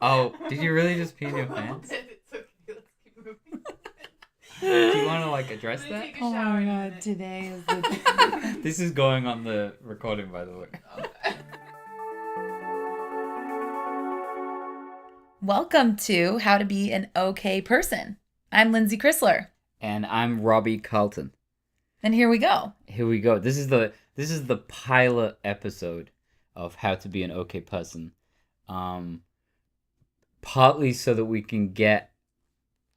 Oh, did you really just pee in your pants? It's okay. Let's keep moving. Do you want to address Let me that? take a Oh shower my in a god, minute. today is the This is going on the recording, by the way. Okay. Welcome to How to Be an Okay Person. I'm Lindsay Chrysler, And I'm Robbie Carlton. and here we go. Here we go. This is the pilot episode of How to Be an Okay Person. Partly so that we can get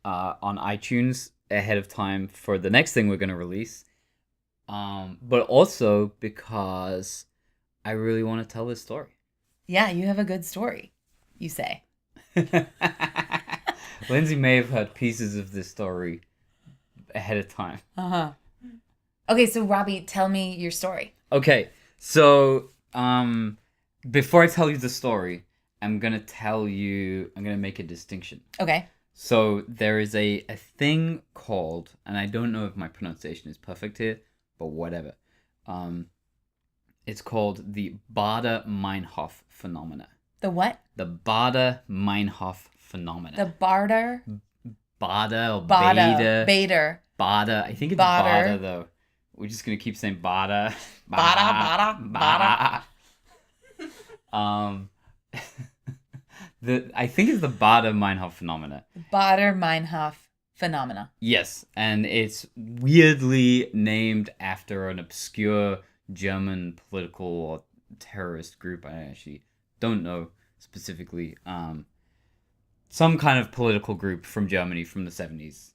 on iTunes ahead of time for the next thing we're going to release. But also because I really want to tell this story. Yeah, you have a good story, you say. Lindsay may have heard pieces of this story ahead of time. Uh-huh. Okay, so Robbie, tell me your story. Okay, so before I tell you the story, I'm gonna make a distinction. Okay. So there is a thing called, and I don't know if my pronunciation is perfect here, but whatever. It's called the Baader-Meinhoff phenomena. The what? The Baader-Meinhoff phenomena. The barter? Baader or Bada. Baader. Bader. Baader. I think it's Baader. Baader though. We're just gonna keep saying Baader. Baader. I think it's the Baader-Meinhoff phenomena. Baader-Meinhoff phenomena. Yes, and it's weirdly named after an obscure German political or terrorist group. I actually don't know specifically. Some kind of political group from Germany from the 70s.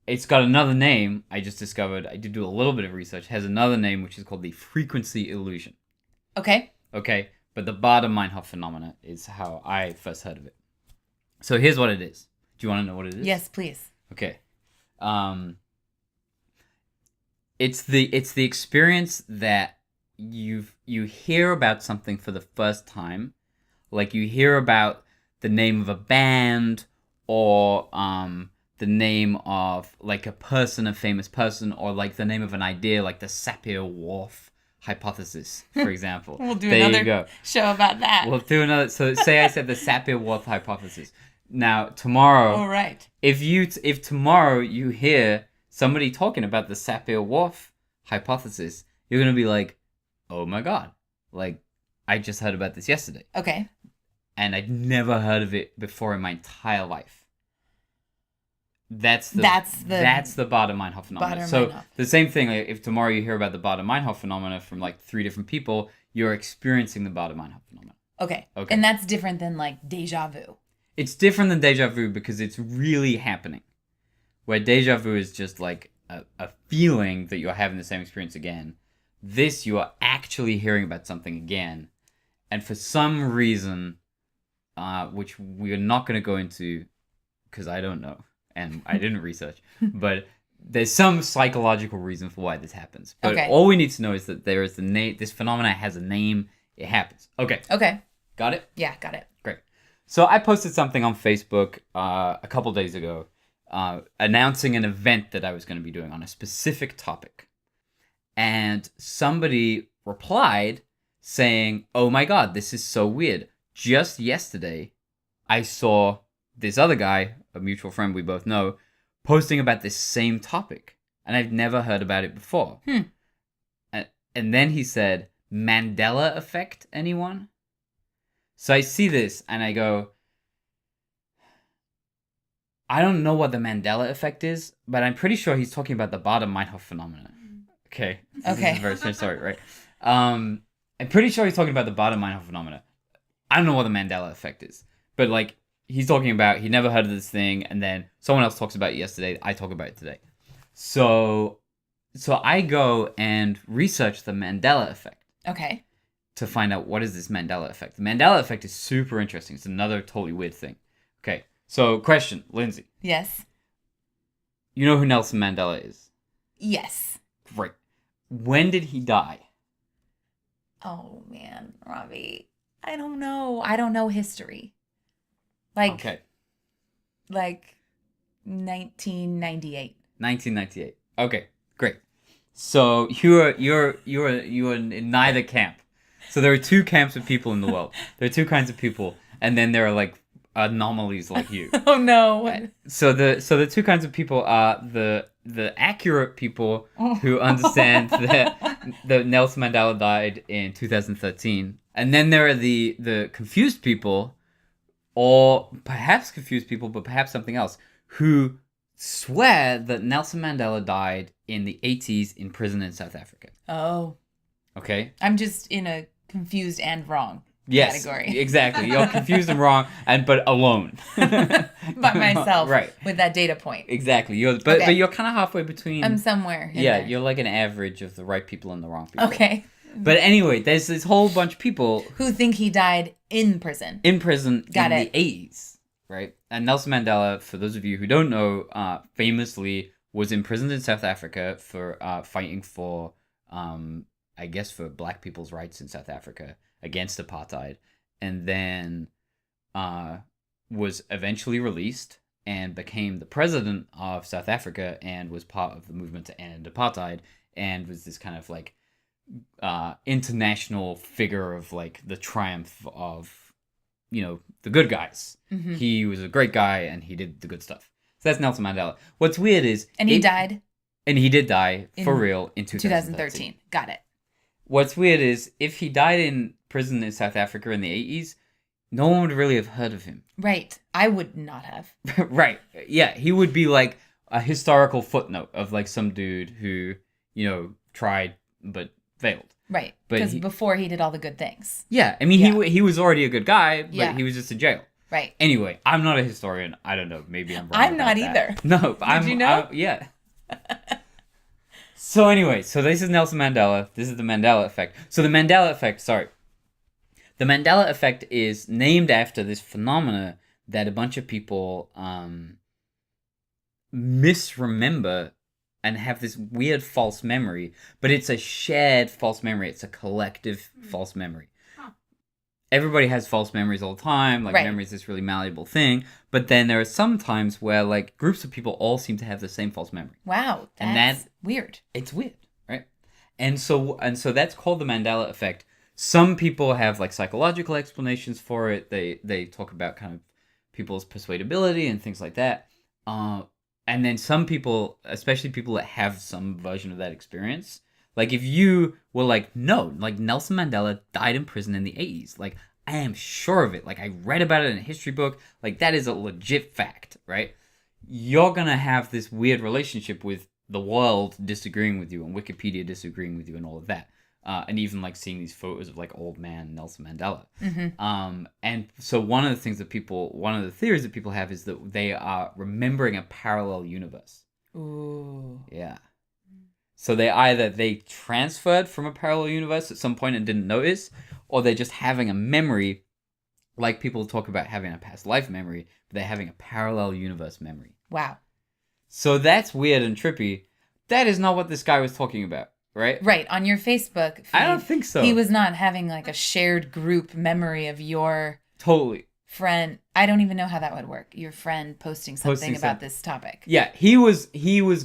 It's got another name, I just discovered. I did do a little bit of research. It has another name, which is called the frequency illusion. Okay. Okay, but the Baader-Meinhoff phenomena is how I first heard of it. So here's what it is. Do you want to know what it is? Yes, please. Okay. It's the experience that you hear about something for the first time, like you hear about the name of a band or the name of like a person, a famous person, or like the name of an idea, like the Sapir-Whorf hypothesis, for example. We'll do there another you go. show about that. We'll do another. So say I said the Sapir-Whorf hypothesis. Now tomorrow, All right. if tomorrow you hear somebody talking about the Sapir-Whorf hypothesis, you're gonna be like, "Oh my god!" Like I just heard about this yesterday, Okay. and I'd never heard of it before in my entire life. That's the Baader-Meinhoff phenomenon. So Baader-Meinhoff. the same thing. Like, if tomorrow you hear about the Baader-Meinhoff phenomenon from like 3 different people, you're experiencing the Baader-Meinhoff phenomenon. Okay. Okay. And that's different than like deja vu. It's different than deja vu because it's really happening. Where deja vu is just like a feeling that you're having the same experience again. This, you are actually hearing about something again. And for some reason, which we are not going to go into because I don't know and I didn't research, but there's some psychological reason for why this happens. But Okay. all we need to know is that there is the name. This phenomenon has a name. It happens. Okay. Okay. Got it? Yeah, got it. Great. So I posted something on Facebook a couple days ago announcing an event that I was going to be doing on a specific topic. And somebody replied saying, "Oh my god, this is so weird. Just yesterday, I saw this other guy, a mutual friend we both know, posting about this same topic. And I've never heard about it before." And then he said, "Mandela Effect, anyone?" So I see this and I go, I don't know what the Mandela Effect is, but I'm pretty sure he's talking about the Baader-Meinhoff phenomenon. Okay. This Okay. is a very strange story, right? I'm pretty sure he's talking about the Baader-Meinhoff phenomenon. I don't know what the Mandela Effect is, but like he's talking about he never heard of this thing, and then someone else talks about it yesterday. I talk about it today. So I go and research the Mandela Effect Okay. to find out what is this Mandela Effect. The Mandela Effect is super interesting. It's another totally weird thing. Okay, so question, Lindsay. Yes. You know who Nelson Mandela is? Yes. Great. When did he die? Oh man, Robbie. I don't know. I don't know history. Like Okay, 1998. 1998. Okay, great. So you're in neither camp. So there are two camps of people in the world. There are two kinds of people. and then there are like anomalies like you. Oh no. So the two kinds of people are the accurate people who understand that Nelson Mandela died in 2013, and then there are the confused people, or perhaps confused people, but perhaps something else, who swear that Nelson Mandela died in the 80s in prison in South Africa. Oh. Okay? I'm just in a confused and wrong Yes, category. exactly. You're confused and wrong, but alone. By myself. Right. With that data point. Exactly. But Okay. you're kind of halfway between. I'm somewhere. in Yeah, there. you're like an average of the right people and the wrong people. Okay. But anyway, there's this whole bunch of people Who think he died in prison. in prison Got in it. the 80s, right? And Nelson Mandela, for those of you who don't know, famously was imprisoned in South Africa for fighting for, I guess, for black people's rights in South Africa against apartheid, and then was eventually released and became the president of South Africa and was part of the movement to end apartheid and was this kind of like international figure of like the triumph of, you know, the good guys. Mm-hmm. He was a great guy and he did the good stuff. So that's Nelson Mandela. What's weird is... And he died And he did die, for In real, in 2013. Got it. What's weird is if he died in prison in South Africa in the 80s, no one would really have heard of him. Right. I would not have. Right. Yeah, he would be like a historical footnote of like some dude who, you know, tried but failed. Right. But Because he- before he did all the good things. Yeah, I mean, Yeah. he was already a good guy, but Yeah. he was just in jail. Right. Anyway, I'm not a historian. I don't know. Maybe I'm wrong. I'm about not that. either. No, but Did you know? Yeah. So anyway, so this is Nelson Mandela. This is the Mandela Effect. So the Mandela Effect, sorry. The Mandela Effect is named after this phenomena that a bunch of people misremember and have this weird false memory, but it's a shared false memory. It's a collective false memory. Huh. Everybody has false memories all the time. Like, Right. memory is this really malleable thing. But then there are some times where, like, groups of people all seem to have the same false memory. Wow. That's And weird. It's weird, right? And so that's called the Mandela Effect. Some people have, like, psychological explanations for it. They talk about kind of people's persuadability and things like that. And then some people, especially people that have some version of that experience, like if you were like, no, like Nelson Mandela died in prison in the 80s. Like, I am sure of it. Like, I read about it in a history book. Like, that is a legit fact, right? You're going to have this weird relationship with the world disagreeing with you and Wikipedia disagreeing with you and all of that. And even like seeing these photos of like old man Nelson Mandela. Mm-hmm. And so one of the theories that people have is that they are remembering a parallel universe. Ooh. Yeah. So they transferred from a parallel universe at some point and didn't notice, or they're just having a memory, like people talk about having a past life memory, but they're having a parallel universe memory. Wow. So that's weird and trippy. That is not what this guy was talking about, right? Right. On your Facebook feed, I don't think so. he was not having like a shared group memory of your Totally. friend. I don't even know how that would work. Your friend posting something Posting about some- this topic. Yeah, he was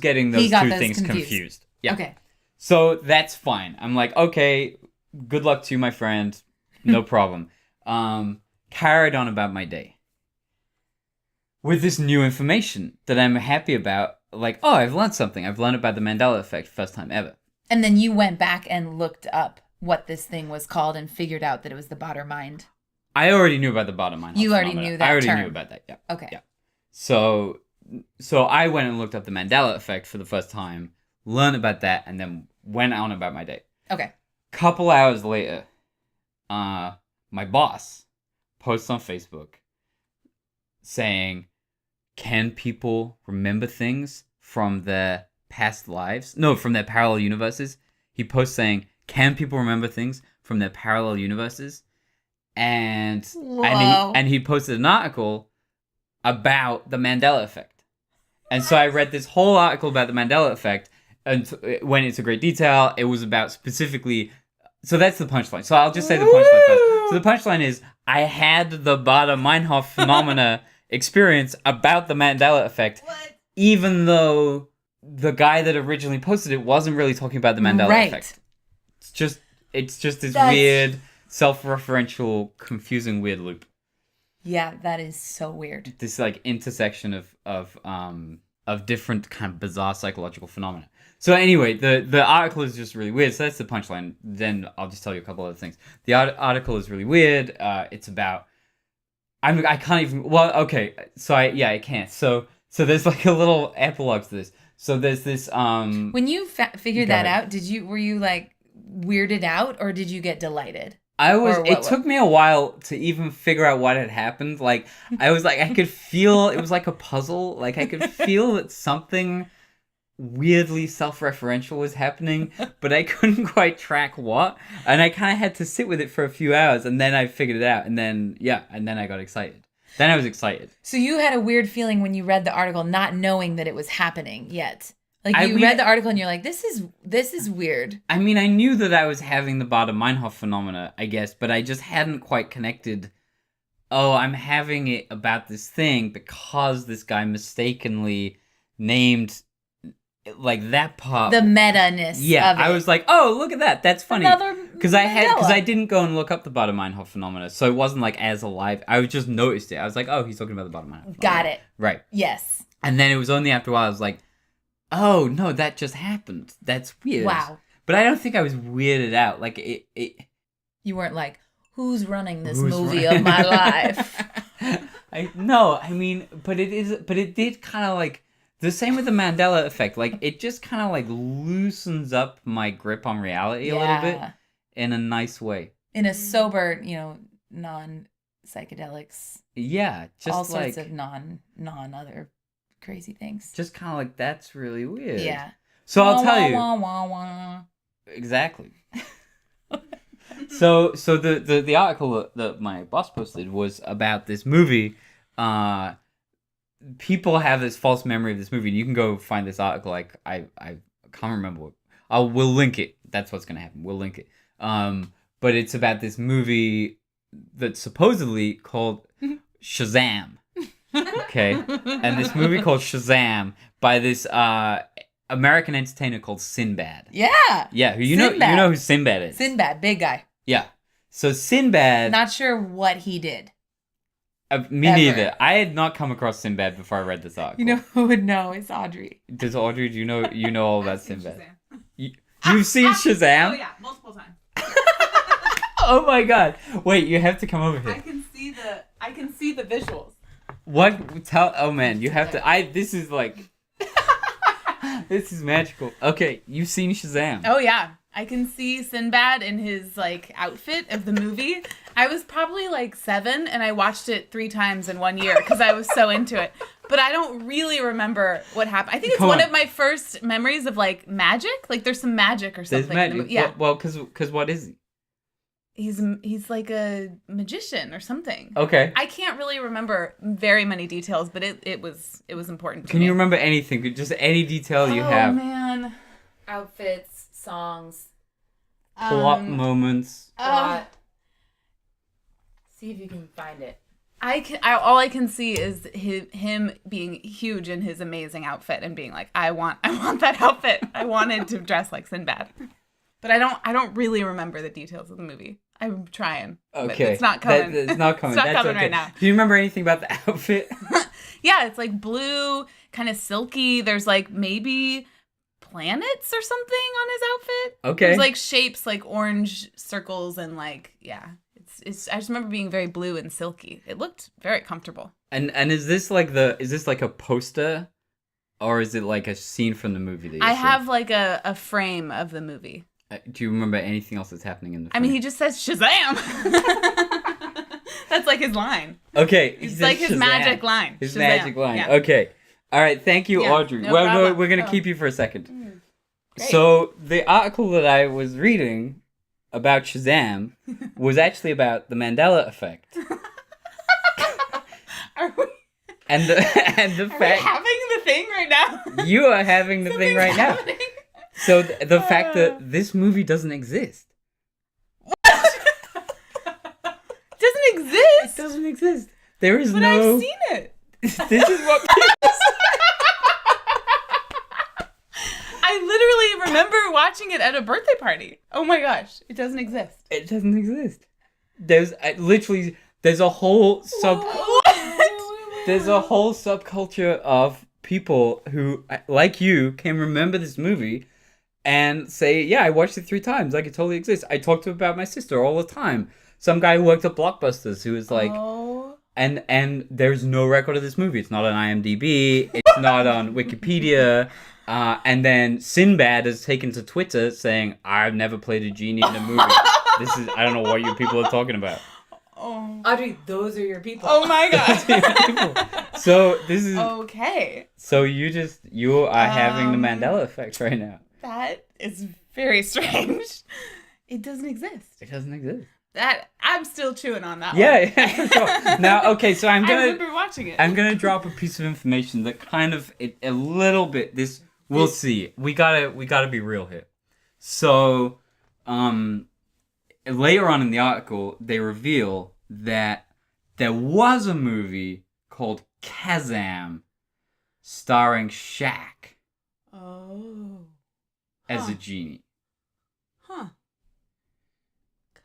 getting those He got two those things confused. confused. Yeah. Okay. So that's fine. I'm like, okay, good luck to you, my friend. No problem. Carried on about my day with this new information that I'm happy about. Like, oh, I've learned something. I've learned about the Mandela Effect, first time ever. And then you went back and looked up what this thing was called and figured out that it was the Baader-Mind. I already knew about the Baader-Meinhoff. You already phenomena. knew that I already term. knew about that. Yeah. Okay. Yeah. So I went and looked up the Mandela Effect for the first time, learned about that, and then went on about my day. Okay. Couple hours later, my boss posts on Facebook saying, can people remember things from their past lives? No, from their parallel universes. He posts saying, can people remember things from their parallel universes? And Whoa. he posted an article about the Mandela Effect. And so I read this whole article about the Mandela Effect, and went into great detail. It was about specifically... So that's the punchline. So I'll just say the punchline first. So the punchline is, I had the Baader-Meinhoff phenomena experience about the Mandela Effect, What? even though the guy that originally posted it wasn't really talking about the Mandela Right. Effect. It's just this That's- weird, self-referential, confusing, weird loop. Yeah, that is so weird. This like intersection of different kind of bizarre psychological phenomena. So anyway, the article is just really weird. So that's the punchline. Then I'll just tell you a couple other things. The article is really weird. It's about. I can't even. Well, okay. So I can't. So there's like a little epilogue to this. So there's this. When you figured Go that ahead. out, were you like weirded out or did you get delighted? I was. Or It what- took me a while to even figure out what had happened. Like I was like, I could feel it was like a puzzle. Like I could feel that something weirdly self-referential was happening, but I couldn't quite track what. And I kind of had to sit with it for a few hours, and then I figured it out. And then I got excited. Then I was excited. So you had a weird feeling when you read the article, not knowing that it was happening yet. Like I you mean- read the article and you're like, this is weird. I mean, I knew that I was having the Baader-Meinhoff phenomena, I guess, but I just hadn't quite connected. Oh, I'm having it about this thing because this guy mistakenly named like that part. The meta-ness Yeah, of it. I was like, oh, look at that. That's funny. Another Because I Mandela. didn't go and look up the Baader-Meinhoff phenomena, so it wasn't like as alive. I just noticed it. I was like, oh, he's talking about the Baader-Meinhoff phenomena. Got it. Right. Yes. And then it was only after a while I was like, oh no, that just happened. That's weird. Wow. But I don't think I was weirded out. Like it You weren't like, who's running this who's movie right- of my life? but it did kind of like the same with the Mandela effect. Like it just kind of like loosens up my grip on reality a little bit in a nice way. In a sober, non-psychedelics, Yeah, just all like sorts of non-other crazy things. just kind of like that's really weird. Yeah. So I'll tell you Wah, wah, wah. exactly. So the article that my boss posted was about this movie. People have this false memory of this movie, and you can go find this article. Like I can't remember what. We'll link it. That's what's gonna happen. We'll link it. But it's about this movie that's supposedly called Shazam. Okay, and this movie called Shazam by this American entertainer called Sinbad. Yeah. Yeah, you Sinbad. know who Sinbad is. Sinbad, big guy. Yeah. So Sinbad. Not sure what he did. Me ever. neither. I had not come across Sinbad before I read this article. You know who would know? It's Audrey. Does Audrey? Do you know all about I've seen Sinbad? Shazam. You've seen Shazam? Oh yeah, multiple times. Oh my god! Wait, you have to come over I here. can see the visuals. What? Tell? Oh man, you have to. This is like. This is magical. Okay, you've seen Shazam. Oh yeah, I can see Sinbad in his like outfit of the movie. I was probably like 7 and I watched it 3 times in 1 year because I was so into it. But I don't really remember what happened. I think it's Come one on. of my first memories of like magic. Like there's some magic or There's something. in the magic. movie. Yeah, Well, because what is he? he's like a magician or something. Okay. I can't really remember very many details, but it was important to Can me. you remember anything? Just any detail you Oh have. man. Outfits, songs. Plot moments. See if you can find it. All I can see is him being huge in his amazing outfit and being like, I want that outfit. I wanted to dress like Sinbad. But I don't really remember the details of the movie. I'm trying. But Okay. it's not coming. It's not coming. It's not That's coming okay. right now. Do you remember anything about the outfit? Yeah, it's like blue, kind of silky. There's like maybe planets or something on his outfit. Okay. There's like shapes like orange circles and like, yeah. It's I just remember being very blue and silky. It looked very comfortable. And is this like a poster, or is it like a scene from the movie that you I see? have like a frame of the movie. Do you remember anything else that's happening in the I film? mean, he just says Shazam. That's like his line. Okay. he It's says like his Shazam. magic line. His Shazam. magic line. Yeah. Okay. All right. Thank you, Yeah, Audrey. no well, problem. we're gonna Oh. keep you for a second. Great. So the article that I was reading about Shazam was actually about the Mandela Effect, Are we, and the are we fact having the thing right now? you are having the thing Something's right now. happening. So the fact that this movie doesn't exist. Doesn't It exist. doesn't exist. There is But no. I've seen it. This is what. I literally remember watching it at a birthday party. Oh my gosh, it doesn't exist. It doesn't exist. There's literally there's a whole What? there's a whole subculture of people who, like you, can remember this movie and say, yeah, I watched it 3 times. Like, it totally exists. I talk to about my sister all the time. Some guy who worked at Blockbusters who was like, and there's no record of this movie. It's not on IMDb. It's not on Wikipedia. And then Sinbad has taken to Twitter saying, I've never played a genie in a movie. I don't know what you people are talking about. Oh. Audrey, those are your people. Oh my god. So this is Okay. So you are having the Mandela effect right now. That is very strange. It doesn't exist. It doesn't exist. That I'm still chewing on that one. Yeah, for sure. Now, okay, so I remember watching it. I'm gonna drop a piece of information that kind of a little bit. We'll see. We gotta be real here. So, later on in the article, they reveal that there was a movie called Shazam, starring Shaq as a genie. Huh.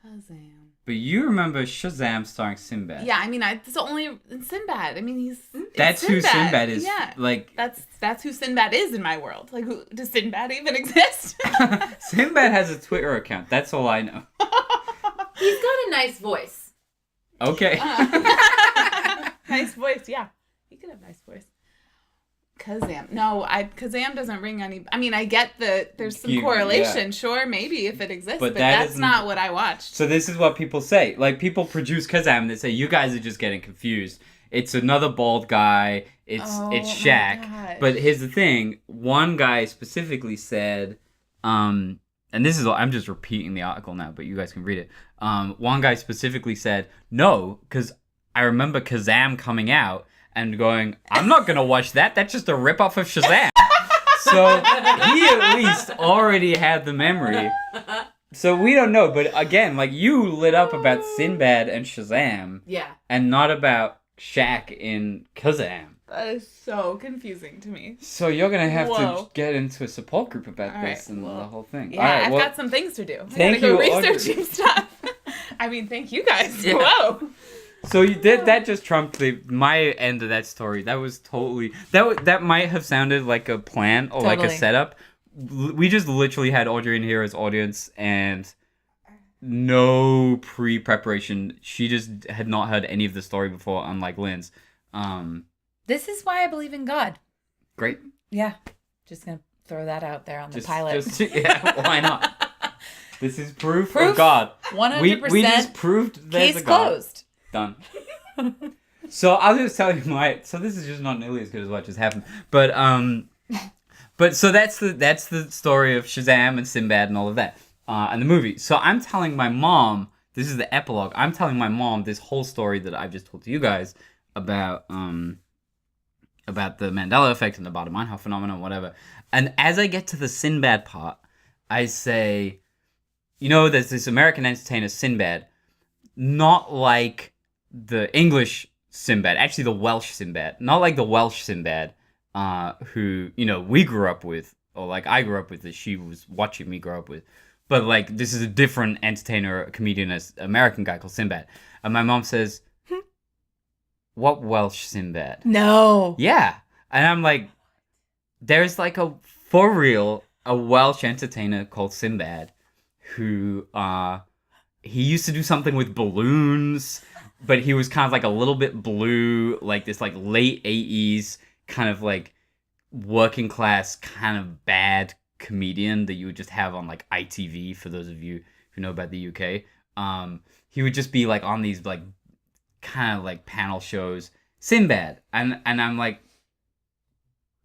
Shazam. But you remember Shazam starring Sinbad? Yeah, I mean, it's only Sinbad. I mean, That's who Sinbad is. Yeah, like that's who Sinbad is in my world. Like, does Sinbad even exist? Sinbad has a Twitter account. That's all I know. He's got a nice voice. Okay. Nice voice, yeah. He could have a nice voice. Shazam. No, Shazam doesn't ring any. I mean, I get there's some correlation. Yeah. Sure, maybe if it exists, but that's not what I watched. So this is what people say. Like, people produce Shazam and they say, you guys are just getting confused. It's another bald guy. It's Shaq. But here's the thing. One guy specifically said, and this is, I'm just repeating the article now, but you guys can read it. One guy specifically said, no, because I remember Shazam coming out and going, I'm not going to watch that. That's just a ripoff of Shazam. So he at least already had the memory. So we don't know. But again, like, you lit up about Sinbad and Shazam. Yeah. And not about Shaq in Shazam. That is so confusing to me. So you're going to have to get into a support group about this and the whole thing. Yeah, I've got some things to do. I gotta go researching stuff. I mean, thank you guys. Yeah. Whoa. So you did that. Just trumped my end of that story. That was totally that might have sounded like a plan or like a setup. We just literally had Audrey in here as audience and no pre-preparation. She just had not heard any of the story before, unlike Lynn's. This is why I believe in God. Great. Yeah, just gonna throw that out there on the pilot. Yeah, why not? This is proof of God. 100%. We just proved there's case a God. Closed. Done. So I'll just tell you so this is just not nearly as good as what just happened. But so that's the story of Shazam and Sinbad and all of that. And the movie. So I'm telling my mom, this is the epilogue. I'm telling my mom this whole story that I've just told to you guys about the Mandela Effect and the Baader-Meinhoff phenomenon, whatever. And as I get to the Sinbad part, I say, there's this American entertainer Sinbad, not like the English Sinbad, actually the Welsh Sinbad, not like the Welsh Sinbad, who, we grew up with, or like I grew up with, that she was watching me grow up with. But like, this is a different entertainer, a comedian, an American guy called Sinbad. And my mom says, what Welsh Sinbad? No. Yeah. And I'm like, there's like a Welsh entertainer called Sinbad who, he used to do something with balloons, but he was kind of like a little bit blue, like this like late 80s kind of like working class kind of bad comedian that you would just have on like ITV, for those of you who know about the UK. He would just be like on these like kind of like panel shows, Sinbad. And I'm like,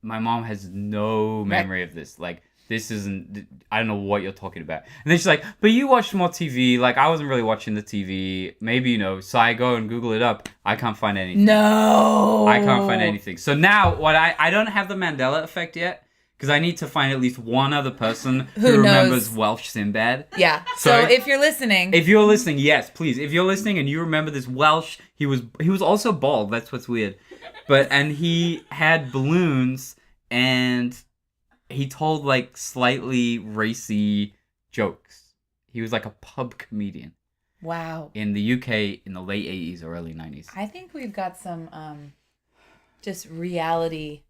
my mom has no memory of this. Like, this isn't, I don't know what you're talking about. And then she's like, but you watched more TV. Like, I wasn't really watching the TV. Maybe, so I go and Google it up. I can't find anything. No. I can't find anything. So now, I don't have the Mandela effect yet, because I need to find at least one other person who remembers Welsh Sinbad. Yeah. So if you're listening. If you're listening, yes, please. If you're listening and you remember this Welsh, he was also bald. That's what's weird. And he had balloons and he told like slightly racy jokes. He was like a pub comedian. Wow. in the UK in the late 80s or early 90s. I think we've got some just reality,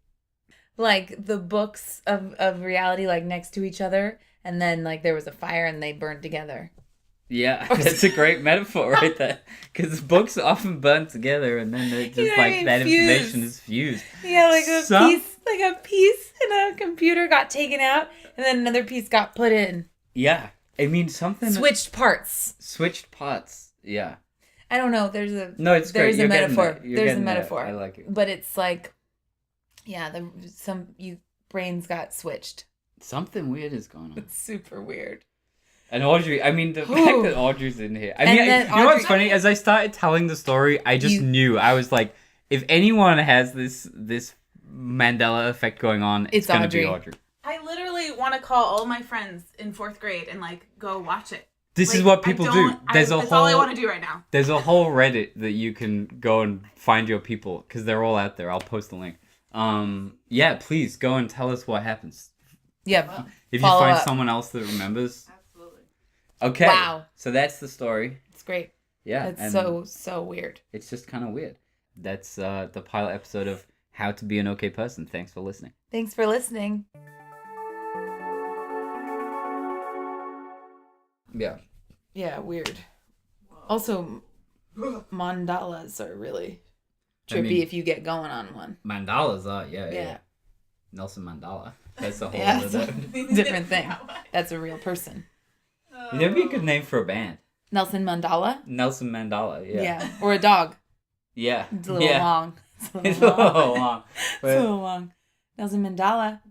like the books of reality, like next to each other, and then like there was a fire and they burned together. Yeah, that's a great metaphor right there. Because books often burn together and then they're just You know what I like mean? that Fuse. information is fused. Yeah, like Some- a piece in a computer got taken out, and then another piece got put in. Yeah. I mean, something... Switched parts. Switched parts. Yeah. I don't know. No, it's great. There's a You're getting metaphor. there. You're There's a getting there. metaphor. I like it. But it's like, yeah, brains got switched. Something weird is going on. It's super weird. And Audrey, I mean, the fact that Audrey's in here. I And mean, then you know what's Audrey- funny? As I started telling the story, I just knew. I was like, if anyone has this Mandela effect going on, it's going to be Audrey. I literally want to call all my friends in 4th grade and like go watch it. This Like, is what people do. That's all I want to do right now. There's a whole Reddit that you can go and find your people because they're all out there. I'll post the link. Yeah, please go and tell us what happens. Yeah. If you Follow find up. someone else that remembers. Absolutely. Okay. Wow. So that's the story. It's great. Yeah. It's and so weird. It's just kind of weird. That's the pilot episode of How to Be an Okay Person. Thanks for listening. Thanks for listening. Yeah. Yeah, weird. Also, mandalas are really trippy I mean- if you get going on one. Mandalas are, yeah. Yeah. Nelson Mandela. That's a whole Yeah, other... different thing. That's a real person. That'd be a good name for a band. Nelson Mandela? Nelson Mandela, yeah. Or a dog. Yeah. It's a little long. It's a little long. It's a little long. Nelson Mandela.